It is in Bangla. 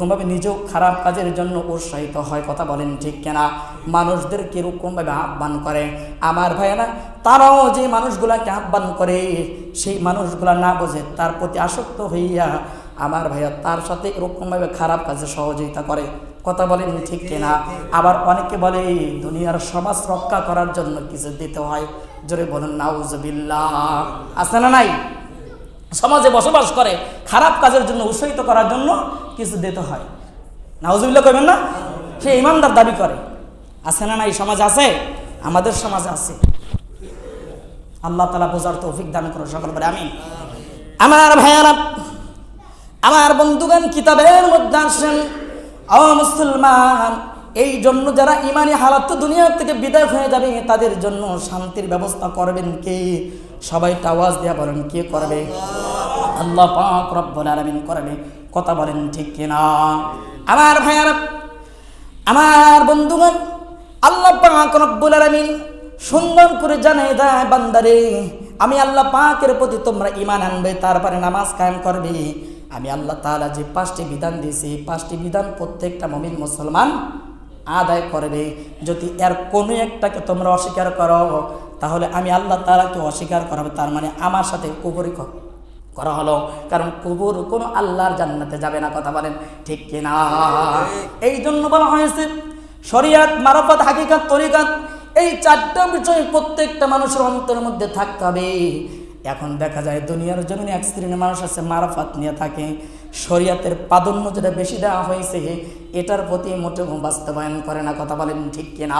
এরকমভাবে নিজেও খারাপ কাজের জন্য উৎসাহিত হয়। কথা বলেন ঠিক কিনা? মানুষদেরকে এরকমভাবে আহ্বান করে। আমার ভাইয়েরা, তারাও যে মানুষগুলাকে আহ্বান করে, সেই মানুষগুলা না বোঝে, তার প্রতি আসক্ত হইয়া আমার ভাইয়া তার সাথে এরকমভাবে খারাপ কাজে সহযোগিতা করে। কথা বলেন ঠিক কিনা? আবার অনেকে বলে দুনিয়ার সমাজ রক্ষা করার জন্য কিছু দিতে হয়। জোরে বলুন নাউজুবিল্লাহ। আছে না নাই? সমাজে বসবাস করে, খারাপ কাজের জন্য উৎসাহিত করার জন্য কিছু দিতে হয়। নাউজুবিল্লাহ কইবেন না? সে ইমানদার দাবি করে। আছে না নাই? সমাজ আছে, আমাদের সমাজে আছে। আল্লাহ তাআলা বোঝার তৌফিক দান করুন সকল বলে আমিন। আমার ভাইয়ারা, আমার বন্ধুগণ, কিতাবের মধ্যে আসেন, ও মুসলমান, এই জন্য যারা ইমানি হালাত দুনিয়া থেকে বিদায় হয়ে যাবে তাদের জন্য শান্তির ব্যবস্থা করবেন কে? সবাই আওয়াজ দিয়ে বলেন, কে করবে? আল্লাহ পাক রব্বুল আলামিন করবে। কথা বলেন ঠিক কিনা? আমার ভাইয়ারা, আমার বন্ধুগণ, আল্লাহ পাক রব্বুল আলামিন সুন্দর করে জানায় দেয়, বান্দারে আমি আল্লাহ পাকের প্রতি তোমরা ঈমান আনবে, তারপরে নামাজ কায়েম করবে। আমি আল্লাহ তাআলা যে 5টি বিধান দিয়েছি, 5টি বিধান প্রত্যেকটা মুমিন মুসলমান আদায় করবে। যদি এর কোনো একটাকে তোমরা অস্বীকার করো, তাহলে আমি আল্লাহ তাআলাকে অস্বীকার করাবে। তার মানে আমার সাথে কুফরি করা হলো। কারণ কুফর কোনো আল্লাহর জান্নাতে যাবে না। কথা বলেন ঠিক কিনা? এই জন্য বলা হয়েছে শরিয়ত, মারফত, হাকিকত, তরিকত, এই 4টা বিষয় প্রত্যেকটা মানুষের অন্তরের মধ্যে থাকতে হবে। এখন দেখা যায় দুনিয়ার জমিনে এক শ্রেণীর মানুষ আছে মারফত নিয়ে থাকে, শরিয়তের প্রাধান্য যেটা বেশি দেওয়া হয়েছে এটার প্রতি মোটেও বাস্তবায়ন করে না। কথা বলেন ঠিক কিনা?